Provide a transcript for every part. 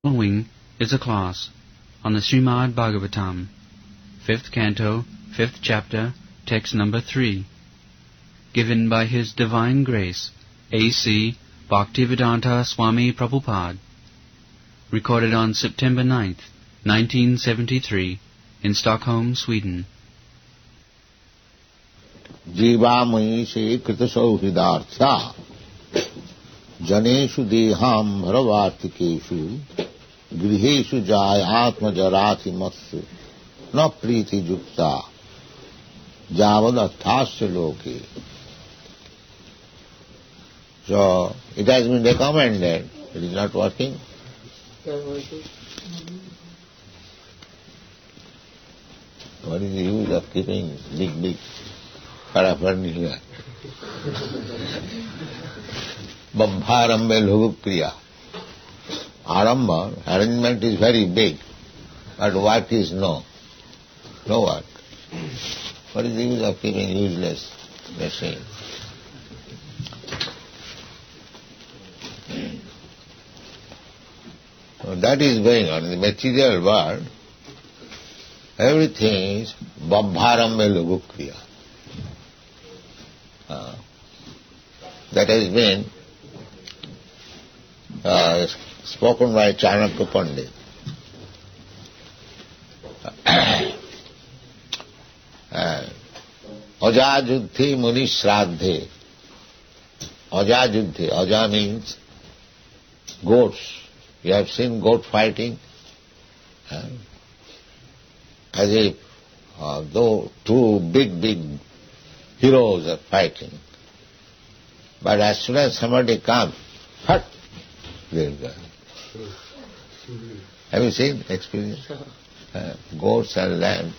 Following is a class on the Srimad Bhagavatam, 5th Canto, 5th Chapter, Text number 3, given by His Divine Grace, A.C. Bhaktivedanta Swami Prabhupada, recorded on September 9th, 1973, in Stockholm, Sweden. जीवामयी से कृत सौहृदार्था जनेषु देहाम भरवार्तिकेषु गृहेषु जाय आत्मजराति मत्स्य न प्रीति युक्ता जावद अर्थास्य लोके. So it has been recommended. It is not working. What is the use of keeping big paraphernalia? Bambharambe logukriya. Aramba, arrangement is very big, but work is no work. What is the use of keeping useless machine? So that is going on in the material world. Everything is bambharambe logukriya. That has been spoken by Chanakya Pandit. Ajajuddhe muni shraddhe. Ajajuddhe. Aja means goats. You have seen goat fighting? As if though two big heroes are fighting. But as soon as somebody comes, hut, they'll go. Have you seen experience? Goats and lambs,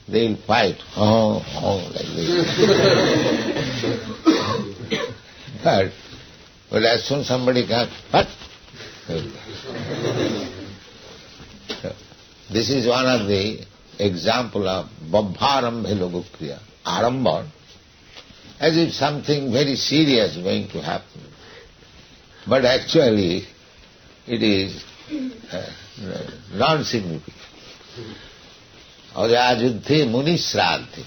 they'll fight, like this. But as soon as somebody comes, hut, they'll go. So, this is one of the example of Bambharambhe Logukriya. Arambha, as if something very serious is going to happen. But actually, it is non-significant. Ajajuddhe muni shraddhe.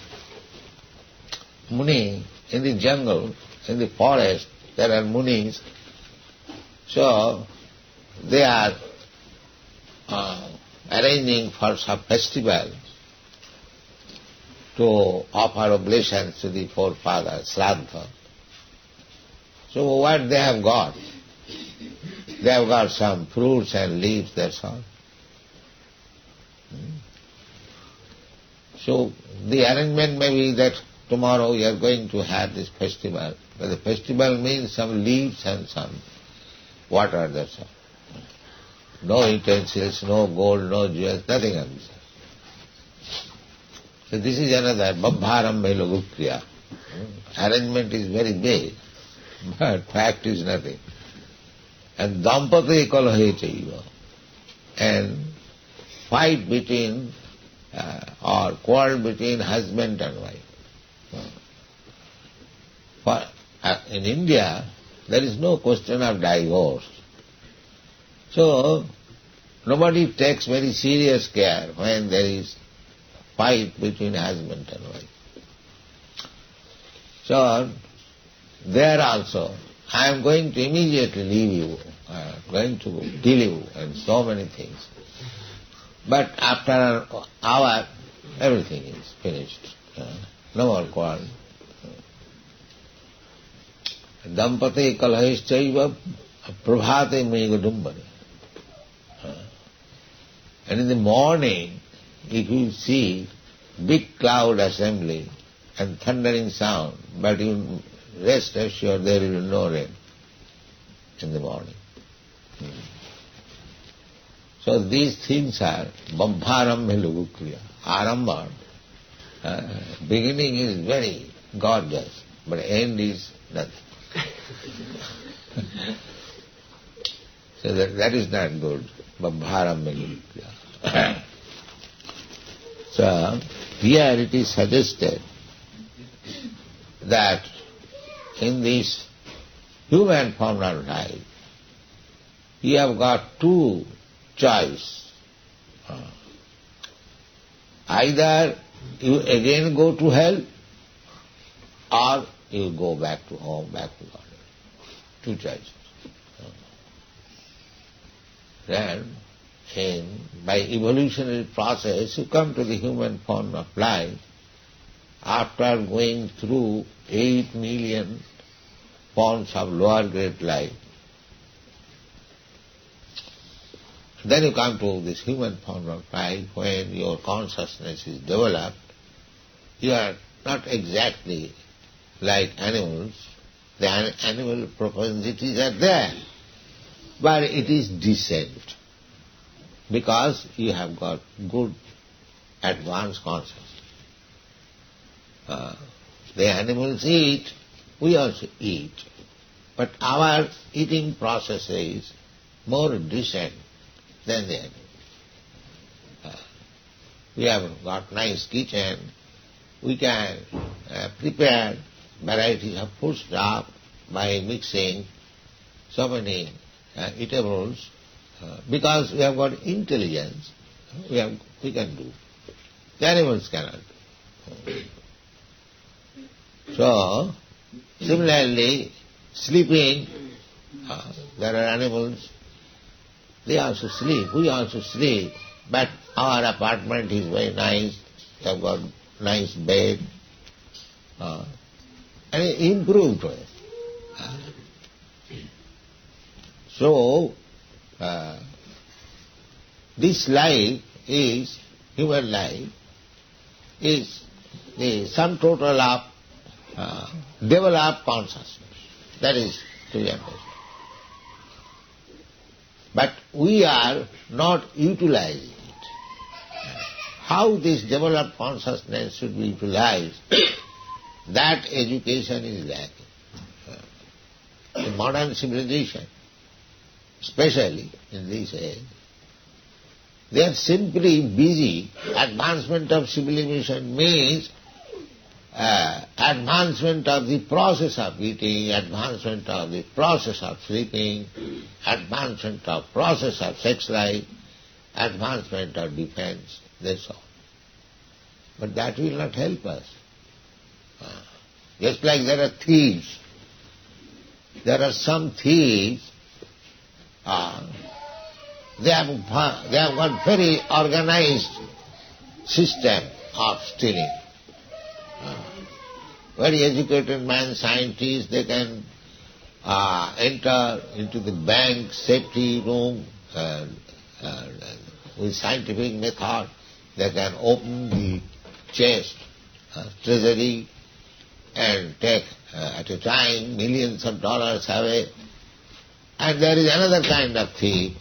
Muni, in the jungle, in the forest, there are munis. So, they are arranging for some festival to offer oblations to the forefathers, Shraddha. So what they have got? They have got some fruits and leaves, that's all. So the arrangement may be that tomorrow you are going to have this festival. But the festival means some leaves and some water, that's all. No utensils, no gold, no jewels, nothing of this. So this is another Bambharambe Logukriya. Arrangement is very big, but fact is nothing. And Dampati Kalahe Chaiva. And fight between or quarrel between husband and wife. In India, there is no question of divorce. So, nobody takes very serious care when there is fight between husband and wife. So, there also, I am going to immediately leave you, I am going to kill you, and so many things. But after an hour, everything is finished. No more quarrel. Dampate kalahishchaiva prabhate megadumbane. And in the morning, if you see big cloud assembly and thundering sound, but you rest assured there will be no rain in the morning. So these things are Bambharambhe Logukriya. Arambha, beginning is very gorgeous, but end is nothing. So that is not good. Bambharambhe Logukriya. So here it is suggested that in this human form of life, you have got two choice. Either you again go to hell, or you go back to home, back to Godhead. Two choices. Then, by evolutionary process, you come to the human form of life after going through 8 million forms of lower grade life. Then you come to this human form of life when your consciousness is developed. You are not exactly like animals. The animal propensities are there, but it is decent because you have got good advanced consciousness. The animals eat, we also eat, but our eating process is more decent than the animals. We have got nice kitchen, we can prepare varieties of food stuff by mixing so many eatables, because we have got intelligence, we can do. The animals cannot do. So, similarly, sleeping, there are animals, they also sleep, we also sleep, but our apartment is very nice, we have got nice bed, and improved way. So, this life is, human life, is the sum total of developed consciousness. That is to be understood. But we are not utilizing it. How this developed consciousness should be utilized, that education is lacking. In modern civilization, especially in this age, they are simply busy. Advancement of civilization means advancement of the process of eating, advancement of the process of sleeping, advancement of process of sex life, advancement of defense, that's all. But that will not help us. Just like there are thieves. There are some thieves, they have got very organized system of stealing. Very educated man, scientists, they can enter into the bank safety room with scientific method. They can open the chest, treasury, and take at a time millions of dollars away. And there is another kind of thief.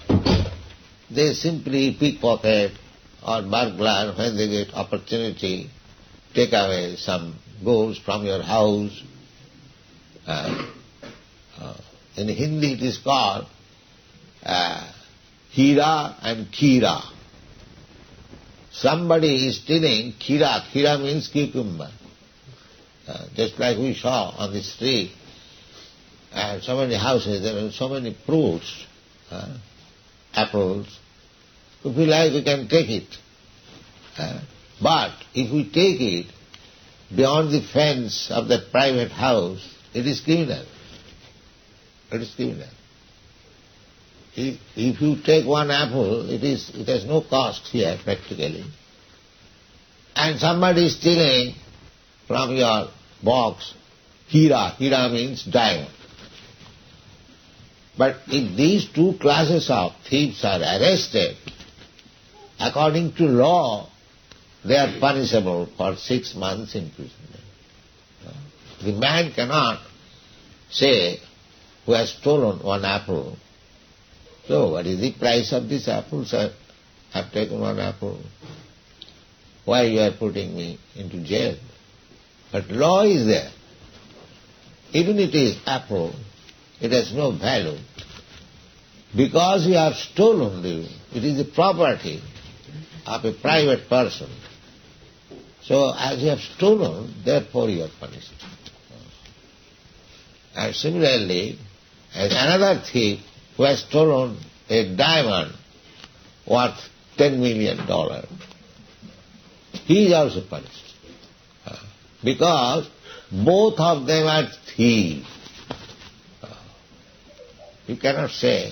They simply pickpocket or burglar when they get opportunity, take away some goods from your house. In Hindi it is called Hira and Kira. Somebody is stealing Kira. Kira means cucumber. Just like we saw on the street, so many houses, there are so many fruits, apples. If we like, we can take it. But if we take it beyond the fence of that private house, it is criminal. It is criminal. If you take one apple, it has no cost here practically. And somebody is stealing from your box Hira. Hira means diamond. But if these two classes of thieves are arrested, according to law, they are punishable for 6 months imprisonment. The man cannot say, who has stolen one apple, so what is the price of this apple, sir? I have taken one apple. Why you are putting me into jail? But law is there. Even it is apple, it has no value. Because you have stolen it is the property of a private person. So as you have stolen, therefore you are punished. And similarly, as another thief who has stolen a diamond worth $10 million, he is also punished. Because both of them are thieves. You cannot say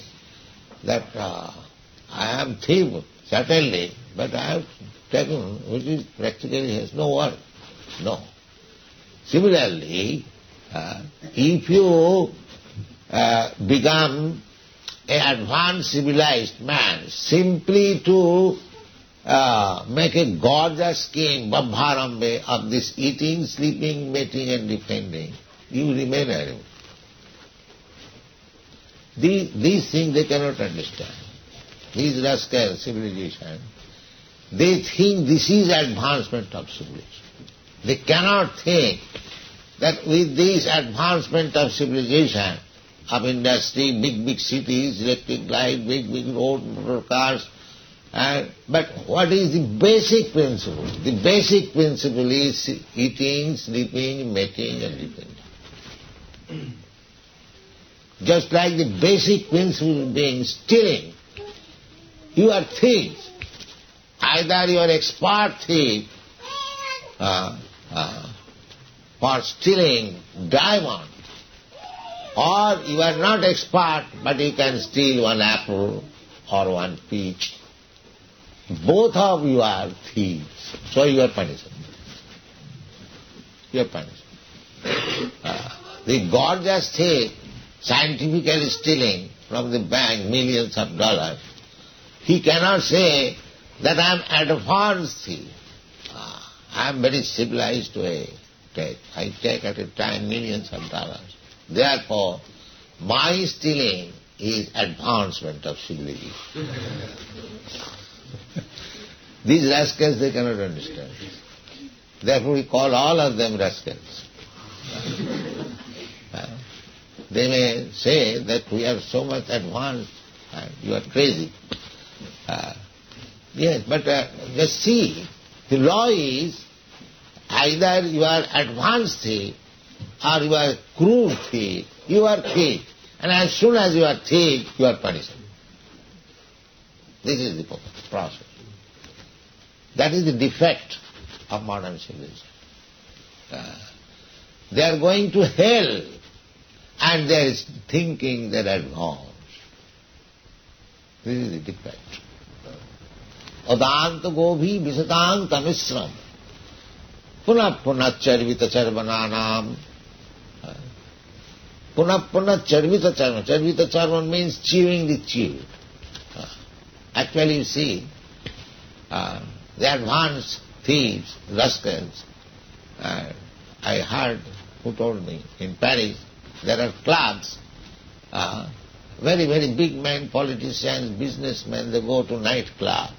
that I am thief, certainly, but I have taken, which is practically has no worth. No. Similarly, if you become an advanced civilized man simply to make a gorgeous scheme, Babharambe, of this eating, sleeping, mating and defending, you remain animal. These things they cannot understand. These rascal civilization, they think this is advancement of civilization. They cannot think that with this advancement of civilization, of industry, big cities, electric light, big road, motor cars, but what is the basic principle? The basic principle is eating, sleeping, mating and defending. Just like the basic principle being stealing, you are thieves. Either you are expert thief for stealing diamond, or you are not expert but you can steal one apple or one peach. Both of you are thieves, so you are punished. You are punished. The gorgeous thief, scientifically stealing from the bank millions of dollars, he cannot say that I am advanced thief. I am very civilized way. I take at a time millions of dollars. Therefore, my stealing is advancement of civilization. These rascals, they cannot understand. Therefore, we call all of them rascals. They may say that we are so much advanced, you are crazy. Yes, but just see, the law is either you are advanced thief or you are crude thief, you are thief. And as soon as you are thief, you are punished. This is the process. That is the defect of modern civilization. They are going to hell and they are thinking they are advanced. This is the defect. Adanta gobhi visatang tamisram punah punah charvita charvananam. Punah punah charvita charvan. Charvita charvan means chewing the chew. Actually, you see, the advanced thieves, rascals, I heard, who told me, in Paris, there are clubs, very, very big men, politicians, businessmen, they go to nightclub.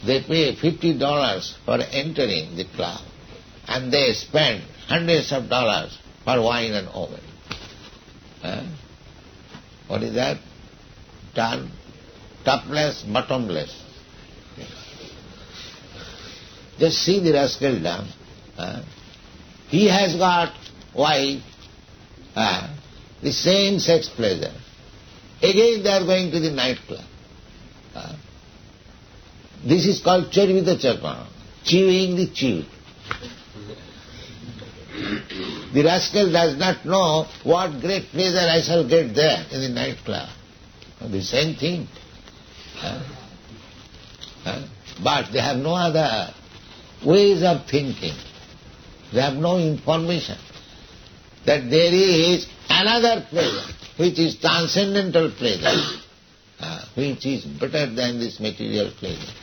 They pay $50 for entering the club, and they spend hundreds of dollars for wine and oil. What is that? Topless, bottomless. Just see the rascal down. He has got wife, the same sex pleasure. Again they are going to the nightclub. This is called charvita charvana, chewing the chew. The rascal does not know what great pleasure I shall get there in the nightclub. The same thing. But they have no other ways of thinking. They have no information that there is another pleasure, which is transcendental pleasure, which is better than this material pleasure.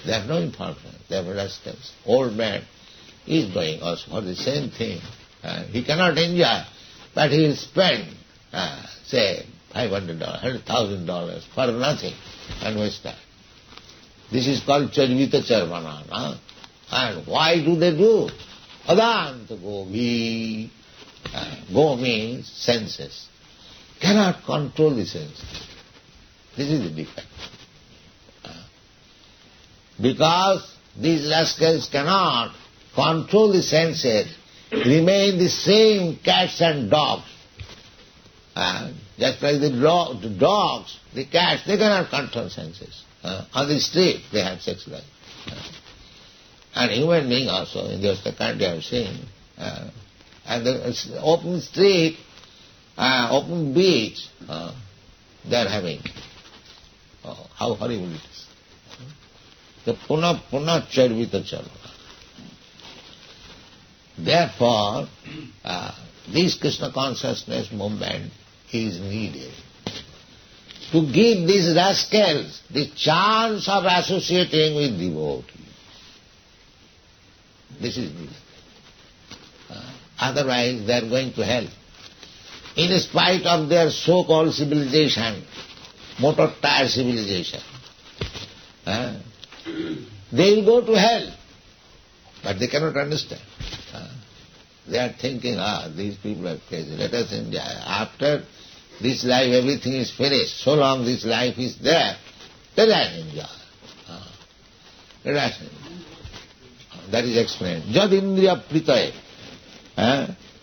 They have no information. They are rascals. Old man is going also for the same thing. He cannot enjoy, but he will spend, say, $500, $100,000 for nothing and waste time. This is called charvita charvana. And why do they do? Adanta gobhi. Go means senses. Cannot control the senses. This is the defect. Because these rascals cannot control the senses, remain the same cats and dogs, Just like the dogs, the cats, they cannot control senses. On the street, they have sex life. And human being also, in just the country I have seen, and the open street, open beach, they are having. Oh, how horrible it is. The puna charvita charva. Therefore, this Krishna consciousness movement is needed to give these rascals the chance of associating with devotees. This is needed. Otherwise they are going to hell. In spite of their so-called civilization, motor tire civilization, they will go to hell. But they cannot understand. They are thinking, these people are crazy, let us enjoy. After this life everything is finished, so long this life is there, let us enjoy. Let us enjoy. That is explained. Jad indriya pritaye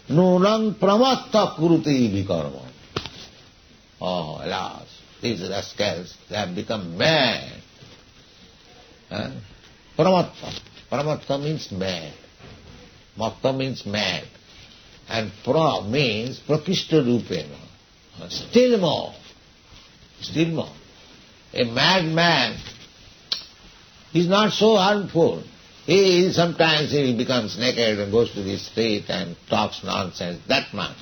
nunang pramatta kuruti vikarma. Oh, alas, these rascals, they have become mad. Pramatta. Pramatta means mad. Matta means mad. And pra means prakishta rupena. Still more. Still more. A madman is not so harmful. Sometimes he becomes naked and goes to the street and talks nonsense, that man.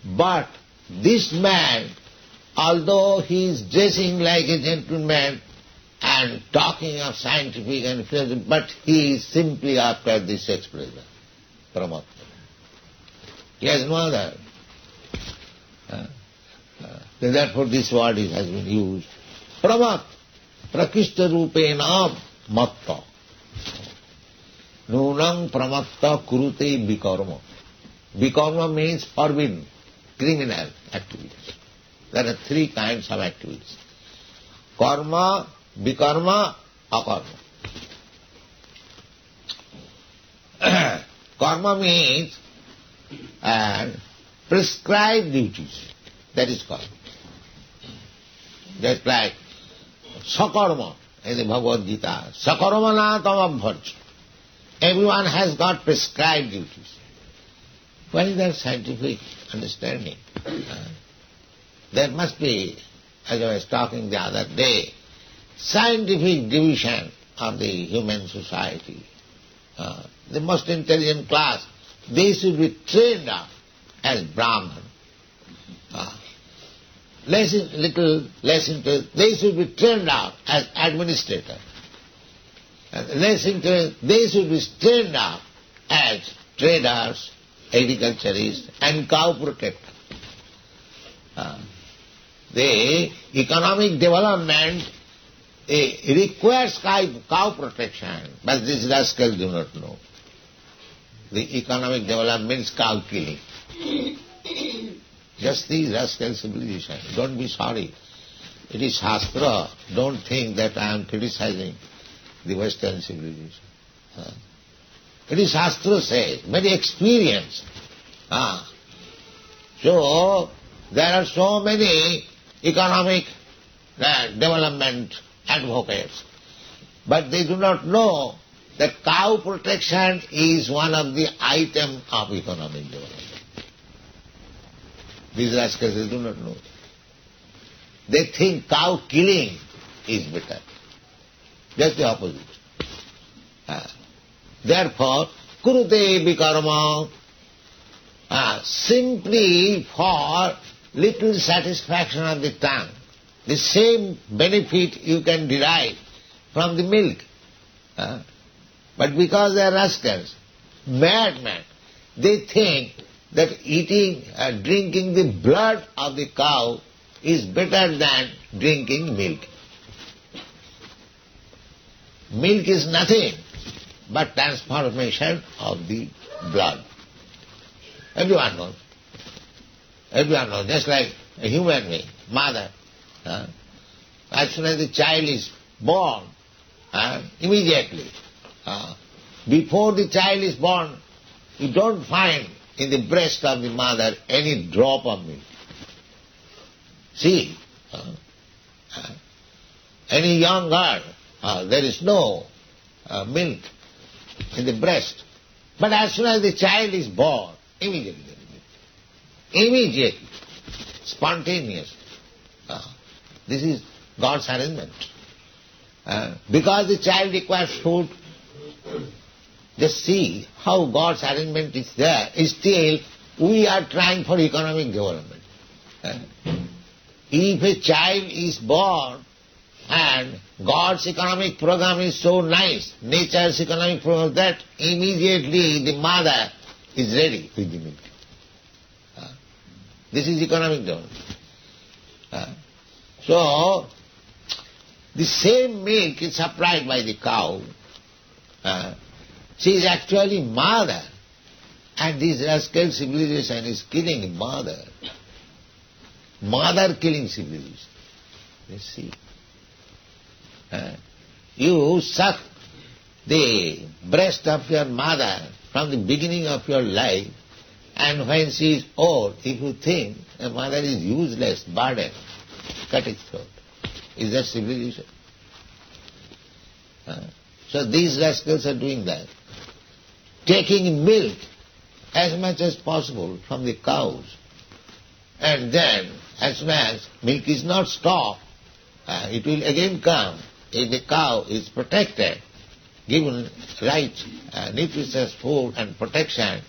But this man, although he is dressing like a gentleman and talking of scientific and philosophy, but he is simply after this sex pleasure, Paramatma. He has no other. Therefore this word has been used. Pramat, prakishta rupena matta. Nunang pramatta kurute vikarma. Vikarma means forbidden, criminal activities. There are three kinds of activities. Karma, vikarma, akarma. Karma means prescribed duties. That is karma. Just like sakarma in the Bhagavad Gita. Sakarma na tamabharja. Everyone has got prescribed duties. What is their scientific understanding? There must be, as I was talking the other day, scientific division of the human society. The most intelligent class, they should be trained up as Brahman. Little less intelligent, they should be trained up as administrator. Less intelligent, they should be trained up as traders, agriculturists, and cow protectors. The economic development requires cow protection, but these rascals do not know. The economic development means cow killing. Just these rascal civilization. Don't be sorry. It is Shastra. Don't think that I am criticizing the Western civilization. It is Shastra says, very experienced. So, there are so many economic development advocates, but they do not know that cow protection is one of the items of economic development. These rascals, they do not know. They think cow killing is better. Just the opposite. Therefore, kurute vikarma, simply for little satisfaction of the tongue. The same benefit you can derive from the milk. But because they are rascals, madmen, they think that drinking the blood of the cow is better than drinking milk. Milk is nothing but transformation of the blood. Everyone knows. Everyone knows. Just like a human being, mother. As soon as the child is born, immediately, before the child is born, you don't find in the breast of the mother any drop of milk. See, any young girl, there is no milk in the breast. But as soon as the child is born, immediately there is milk. Immediately, spontaneous. This is God's arrangement. Because the child requires food, just see how God's arrangement is there. Still, we are trying for economic development. If a child is born and God's economic program is so nice, nature's economic program, that immediately the mother is ready with the milk. This is economic development. So, the same milk is supplied by the cow. She is actually mother. And this rascal civilization is killing mother. Mother killing civilization. You see. You suck the breast of your mother from the beginning of your life, and when she is old, if you think a mother is useless, burden, cut its throat. Is that civilization? So these rascals are doing that. Taking milk as much as possible from the cows, and then as soon as milk is not stopped, it will again come. If the cow is protected, given right nutritious food and protection,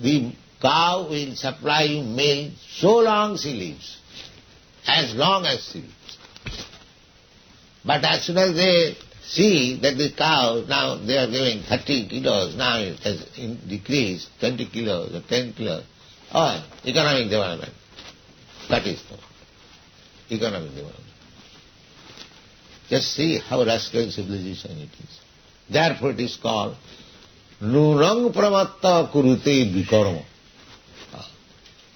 the cow will supply you milk so long she lives, as long as she lives. But as soon as they see that the cow, now they are giving 30 kilos, now it has decreased 20 kilos or 10 kilos, economic development. That is the economic development. Just see how rascal civilization it is. Therefore it is called Nunang Pramatta Kurute Vikarma.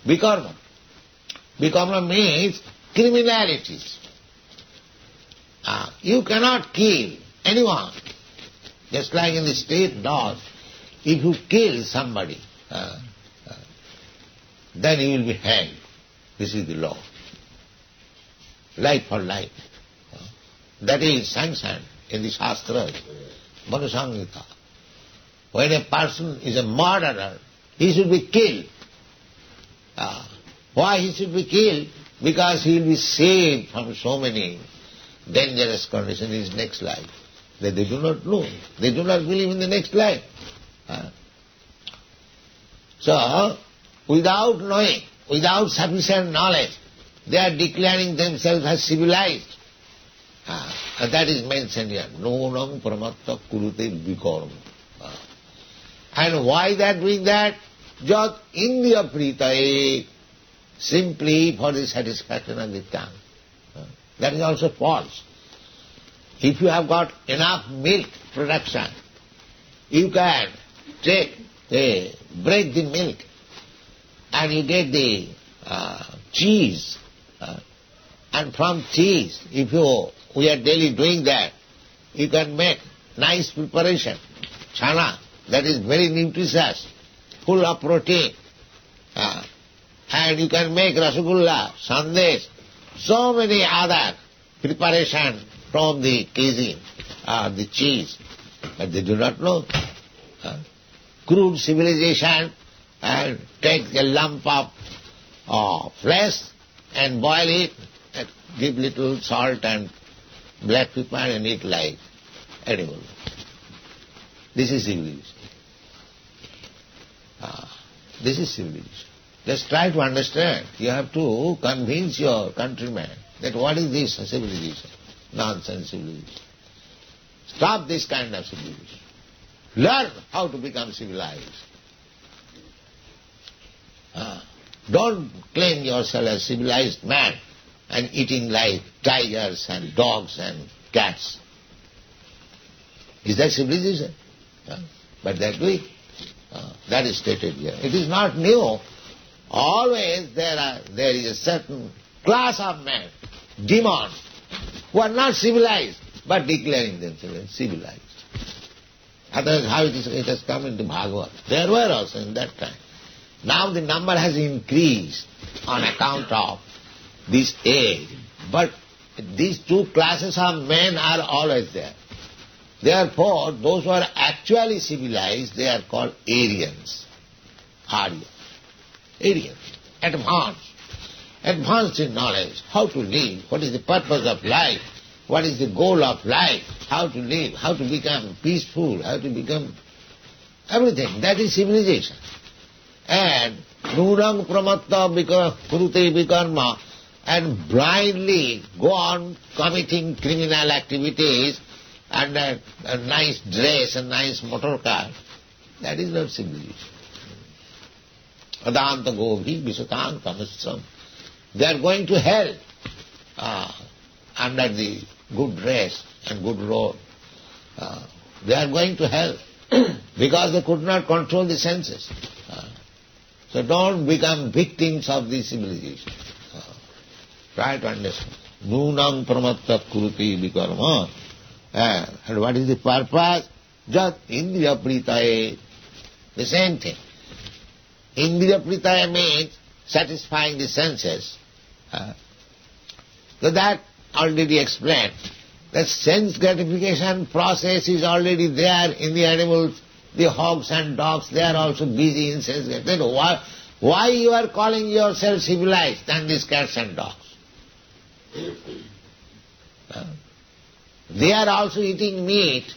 Vikarma. Vikarma means criminalities. You cannot kill anyone. Just like in the state laws, if you kill somebody, then you will be hanged. This is the law. Life for life. That is sanctioned in the Shastras, Manusangita. When a person is a murderer, he should be killed. Why he should be killed? Because he will be saved from so many dangerous conditions in his next life that they do not know. They do not believe in the next life. So, without knowing, without sufficient knowledge, they are declaring themselves as civilized. And that is mentioned here. Nonam pramatta kurute vikarma. And why they are doing that? Jat India pritaye, simply for the satisfaction of the tongue. That is also false. If you have got enough milk production, you can break the milk and you get the cheese. And from cheese, if we are daily doing that, you can make nice preparation. Chana, that is very nutritious, full of protein. And you can make rasagulla, sandesh, so many other preparation from the cuisine, the cheese. But they do not know. Crude civilization and take a lump of flesh and boil it, and give little salt and black pepper and eat like edible. This is civilization. This is civilization. Just try to understand. You have to convince your countrymen that what is this civilization? Nonsense civilization. Stop this kind of civilization. Learn how to become civilized. Don't claim yourself as civilized man and eating like tigers and dogs and cats. Is that civilization? But they are doing. That is stated here. It is not new. Always there is a certain class of men, demons, who are not civilized, but declaring themselves as civilized. Otherwise, how it has come into Bhagavad. There were also in that time. Now the number has increased on account of this age. But these two classes of men are always there. Therefore, those who are actually civilized, they are called Aryans. Aryans. Aryans. Advanced in knowledge, how to live, what is the purpose of life, what is the goal of life, how to live, how to become peaceful, how to become everything. That is civilization. And nunang pramatta kurute vikarma, and blindly go on committing criminal activities and a nice dress, a nice motor car. That is not civilization. Adanta gobhi visatang tamasram. They are going to hell under the good dress and good road. They are going to hell because they could not control the senses. So don't become victims of this civilization. Try to understand. Nunam pramatta kuruti vikarma. And what is the purpose? Jat indriya pritaye. The same thing. Indriya pritaya means satisfying the senses. So that already explained. The sense gratification process is already there in the animals. The hogs and dogs, they are also busy in sense gratification. Why you are calling yourself civilized than these cats and dogs? They are also eating meat,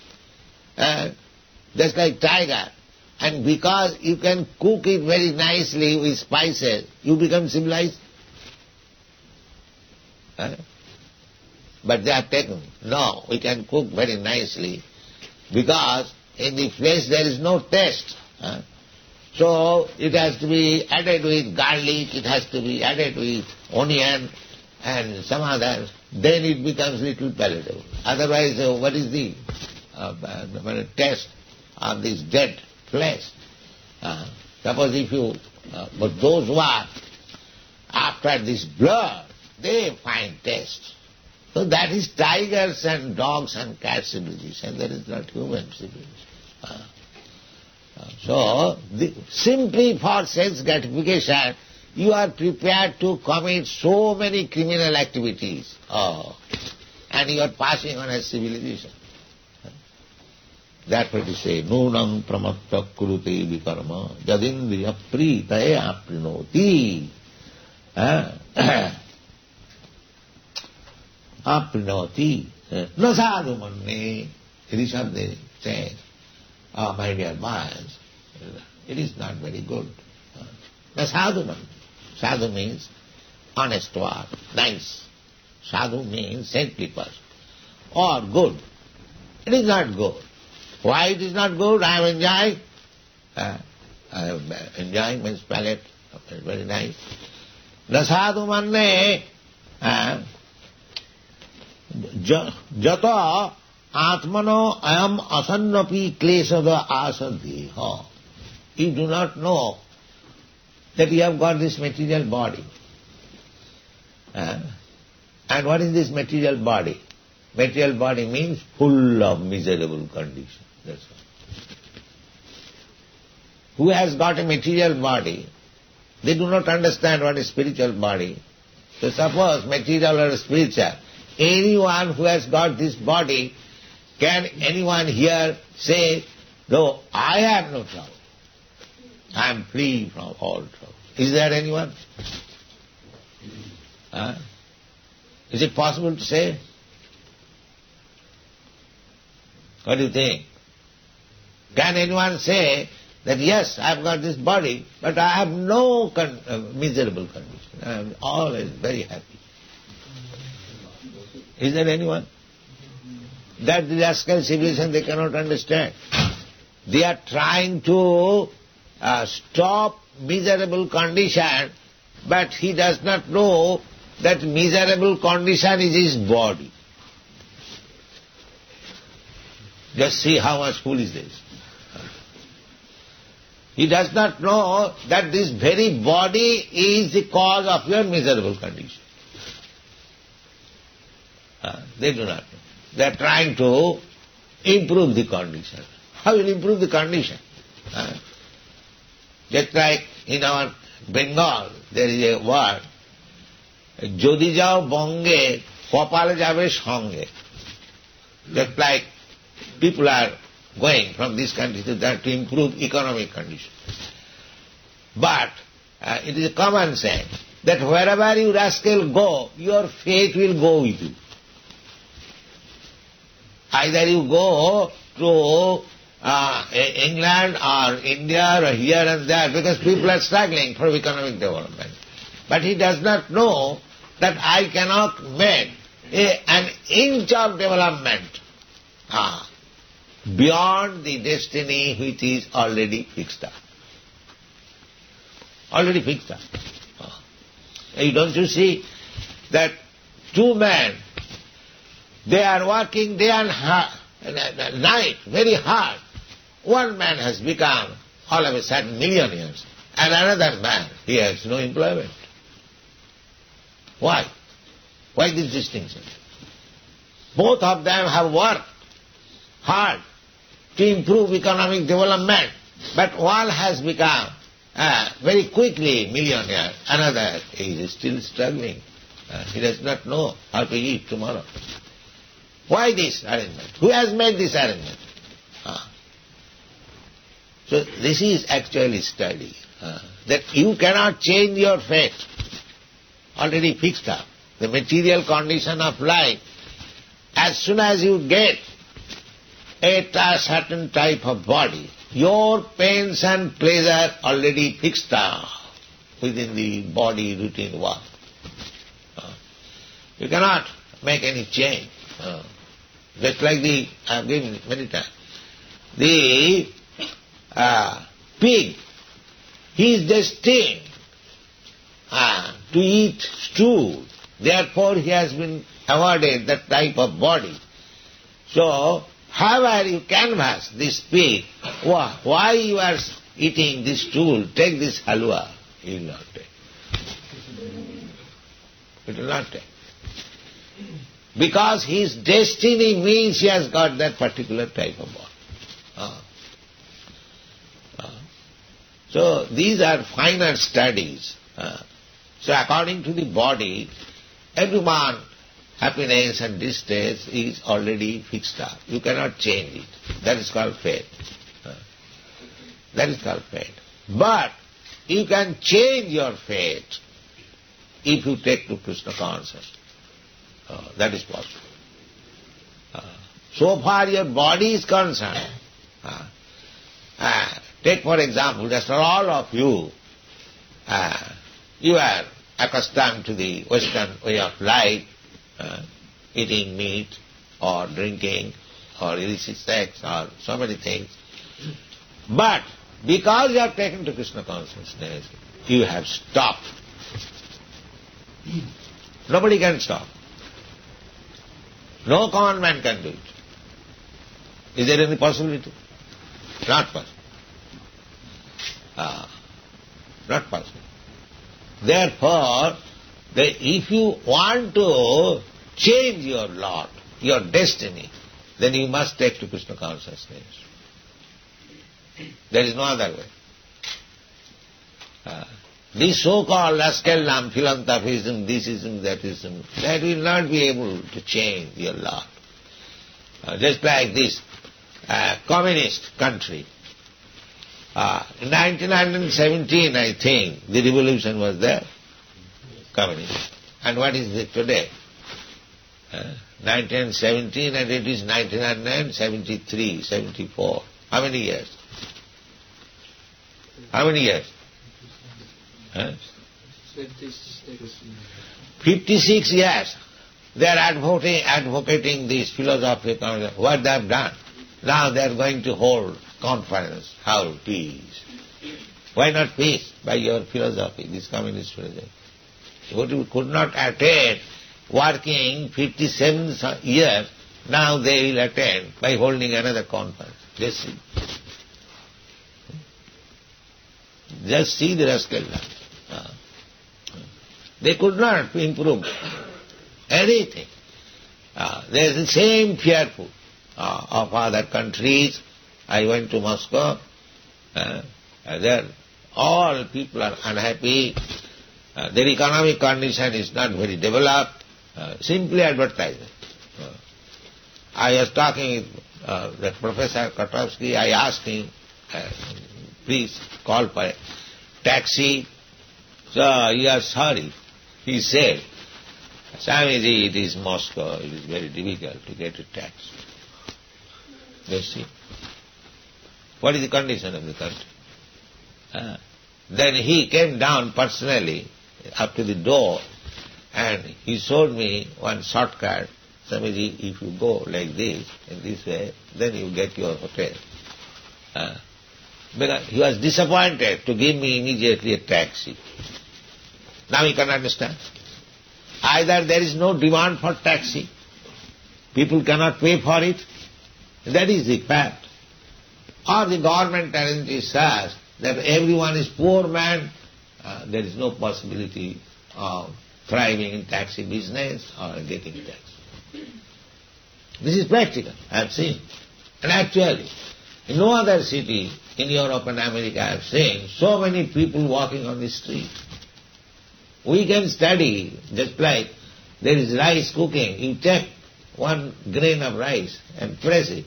just like tiger. And because you can cook it very nicely with spices, you become civilized. But they are taken. No, we can cook very nicely because in the flesh there is no taste. So it has to be added with garlic, it has to be added with onion and some other, then it becomes little palatable. Otherwise, what is the taste of this dead flesh? Suppose if you, but those who are after this blood, they find taste. So that is tigers and dogs and cats civilization, that is not human civilization. So, simply for sense gratification, you are prepared to commit so many criminal activities. And you are passing on as civilization. That's what you say, nunam pramatta kurute vikarma jadindriya pritaya aprinoti. Aprinoti. No sadhu manne. Rishabde says, my dear boys, it is not very good. No sadhu manne. Sadhu means honest word, nice. Sadhu means saintly person. Or good. It is not good. Why it is not good? I am enjoying. I am enjoying means palate. Very nice. Na sadhu manne jata atmano ayam asannapi klesada asadhiha. You do not know that you have got this material body. And what is this material body? Material body means full of miserable condition. That's all. Who has got a material body, they do not understand what is spiritual body. So suppose material or spiritual, anyone who has got this body, can anyone here say, no, I have no trouble. I am free from all trouble. Is there anyone? Is it possible to say? What do you think? Can anyone say that yes, I have got this body, but I have no miserable condition. I am always very happy. Is there anyone? That the rascal civilization they cannot understand. They are trying to stop miserable condition, but he does not know that miserable condition is his body. Just see how much foolish this. He does not know that this very body is the cause of your miserable condition. They do not know. They are trying to improve the condition. How will improve the condition? Just like in our Bengal, there is a word, Jodi jao bonge, kopal jabe songe. Just like people are going from this country to that to improve economic conditions. But it is a common saying that wherever you rascal go, your fate will go with you. Either you go to England or India or here and there, because people are struggling for economic development. But he does not know that I cannot make an inch of development beyond the destiny which is already fixed up. Already fixed up. Don't you see that two men, they are working day and night very hard. One man has become all of a sudden millionaires, and another man, he has no employment. Why? Why this distinction? Both of them have worked hard to improve economic development, but one has become very quickly millionaire, another is still struggling. He does not know how to eat tomorrow. Why this arrangement? Who has made this arrangement? So this is actually study, that you cannot change your fate, already fixed up. The material condition of life, as soon as you get a certain type of body, your pains and pleasure already fixed up within the body routine work. You cannot make any change. Just like I have given many times, the pig, he is destined to eat stool. Therefore he has been awarded that type of body. So, however you canvass this pig, why you are eating this stool, take this halwa, he will not take. It will not take. Because his destiny means he has got that particular type of body. So these are finer studies. So according to the body, everyone happiness and distress is already fixed up. You cannot change it. That is called fate. That is called fate. But you can change your fate if you take to Krishna consciousness. That is possible. So far your body is concerned. Take for example, just all of you, you are accustomed to the Western way of life, eating meat or drinking or illicit sex or so many things. But because you have taken to Krishna consciousness, you have stopped. Nobody can stop. No common man can do it. Is there any possibility? Not possible. Not possible. Therefore, if you want to change your lot, your destiny, then you must take to Krishna consciousness. There is no other way. This so-called rascaldom, philanthropism, thisism, thatism, that will not be able to change your lot. Just like this communist country. In 1917, I think, the revolution was there, communism. And what is it today? 1917 and it is 1973, 74. How many years? How many years? 56 years. They are advocating this philosophy. What they have done? Now they are going to hold conference. How peace? Why not peace? By your philosophy, this communist philosophy. What you could not attain working 57 years, now they will attain by holding another conference. Just see. Just see the rascaldom. They could not improve anything. They are the same fearful of other countries. I went to Moscow. There all people are unhappy. their economic condition is not very developed, simply advertisement. I was talking with that Professor Kotowski. I asked him, please call for a taxi. So he was sorry. He said, Swamiji, it is Moscow. It is very difficult to get a taxi. You see. What is the condition of the country? Then he came down personally up to the door and he showed me one shortcut. Swamiji, if you go like this, in this way, then you get your hotel. Because he was disappointed to give me immediately a taxi. Now you can understand. Either there is no demand for taxi, people cannot pay for it, that is the fact. Or the government arranges such that everyone is poor man, there is no possibility of thriving in taxi business or getting taxi. This is practical, I have seen. And actually, in no other city in Europe and America I have seen so many people walking on the street. We can study, just like there is rice cooking. You take one grain of rice and press it.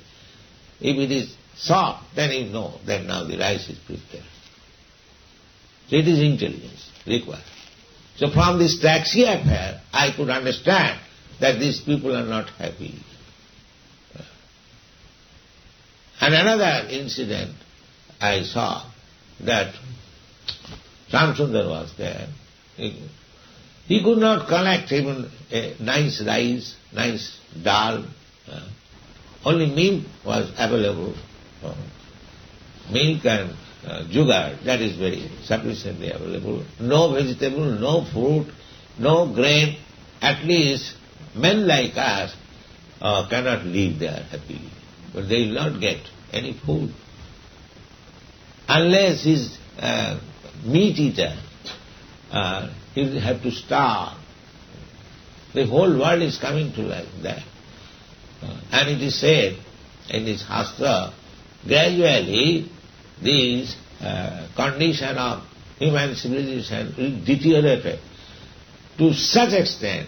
If it is soft, then you know that now the rice is prepared. So it is intelligence required. So from this taxi affair, I could understand that these people are not happy. And another incident I saw, that Ramsundar was there. He could not collect even a nice rice, nice dal. Only milk was available. Milk and sugar, that is very sufficiently available. No vegetable, no fruit, no grain. At least men like us cannot live there happily. But they will not get any food. Unless he is meat eater, he will have to starve. The whole world is coming to like that. And it is said in this Shastra, gradually this condition of human civilization will deteriorate to such extent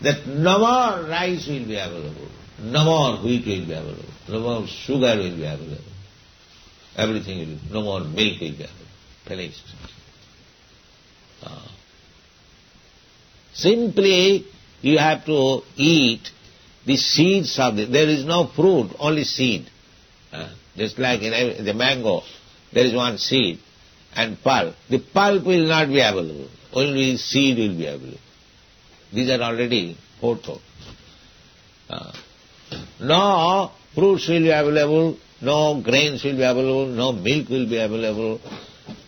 that no more rice will be available, no more wheat will be available, no more sugar will be available. Everything will be, no more milk will be available. Finished. Simply you have to eat the seeds of there is no fruit, only seed. Just like in the mango, there is one seed and pulp. The pulp will not be available, only seed will be available. These are already foretold. No fruits will be available, no grains will be available, no milk will be available.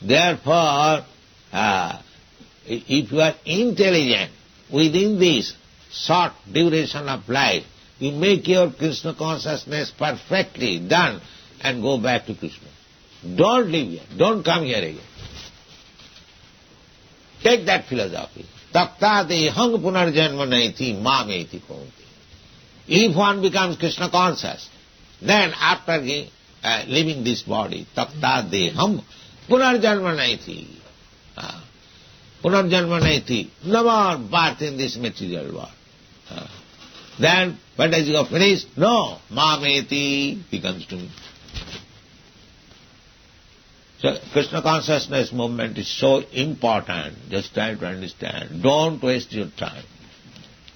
Therefore, if you are intelligent within this short duration of life, you make your Krishna consciousness perfectly done and go back to Krishna. Don't live here. Don't come here again. Take that philosophy. Takta dehang punarjanma naiti mameti kaunti. If one becomes Krishna conscious, then after leaving this body, takta deham punarjanma naiti. Punarjanma naiti. No more birth in this material world. Then, when as you are finished, no, mameti, he comes to me. So, Krishna consciousness movement is so important, just try to understand. Don't waste your time.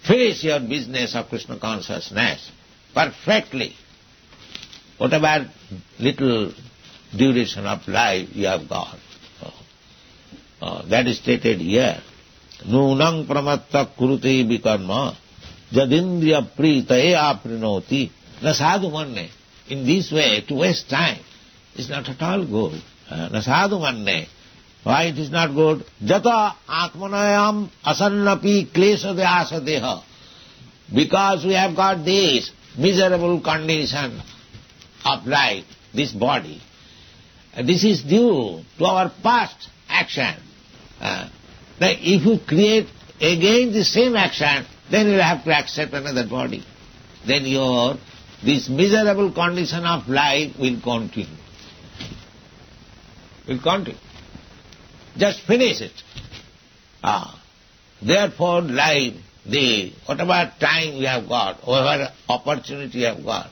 Finish your business of Krishna consciousness perfectly. Whatever little duration of life you have got. That is stated here. Nunang pramatta kurute vikarma jadindriya pritaye aprinoti na sadhu manne. In this way, to waste time is not at all good. Na sadhu manne. Why it is not good? Jata atmanayam asannapi klesha vyasa deha. Because we have got this miserable condition of life, this body. This is due to our past action. Now, if you create again the same action, then you will have to accept another body. Then this miserable condition of life will continue. Will continue. Just finish it. Therefore, life, whatever time we have got, whatever opportunity we have got,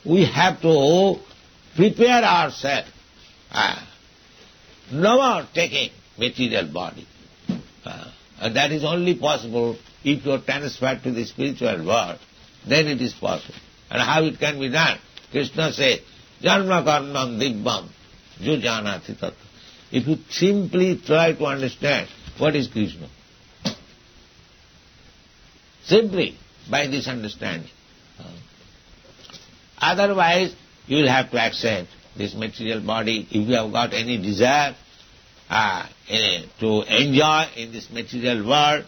we have to prepare ourselves. No more taking material body. And that is only possible if you are transferred to the spiritual world, then it is possible. And how it can be done? Krishna says, Janma karnam dibbam jujanati tattva. If you simply try to understand what is Krishna, simply by this understanding. Otherwise, you will have to accept this material body. If you have got any desire to enjoy in this material world,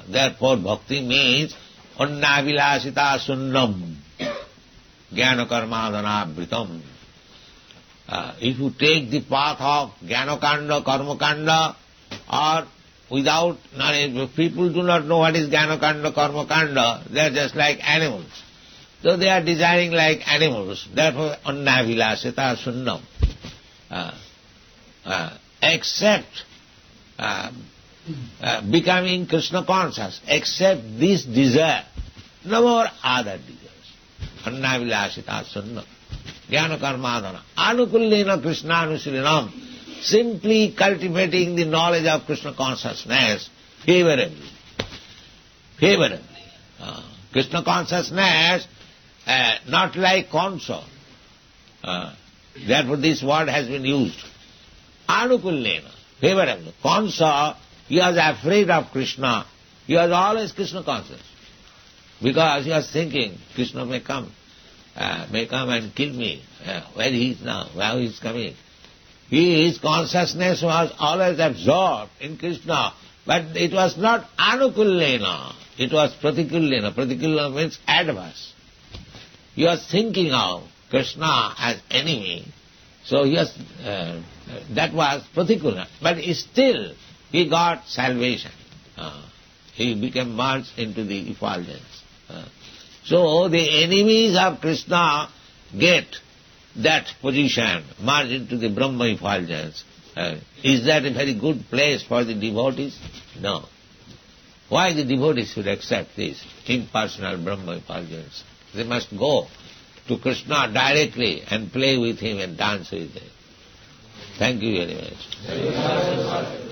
therefore bhakti means annavilasita sunnam jnana karmadhanavritam. If you take the path of jnana-kanda, karma-kanda, or without knowledge, people do not know what is jnana-kanda, karma-kanda, they are just like animals. So they are desiring like animals. Therefore, annavilasita sunnam. Except becoming Krishna conscious, except this desire, no more other desires. Annavilasita sunnam. Jnana karmadhana. Anukullena Krishna anusilinam. Simply cultivating the knowledge of Krishna consciousness favorably. Favorably. Krishna consciousness, not like Kansa. Therefore this word has been used. Anukullena, favorably. Kansa, he was afraid of Krishna. He was always Krishna conscious. Because he was thinking, Krishna may come and kill me. Where he is now, how he is coming. His consciousness was always absorbed in Krishna, but it was not anukullena, it was pratikullena. Pratikullena means adverse. He was thinking of Krishna as enemy, so he was, that was pratikullena. But still, he got salvation. He became merged into the effulgence. So the enemies of Krishna get that position, merge into the Brahma effulgence. Is that a very good place for the devotees? No. Why the devotees should accept this impersonal Brahma effulgence? They must go to Krishna directly and play with him and dance with him. Thank you very much.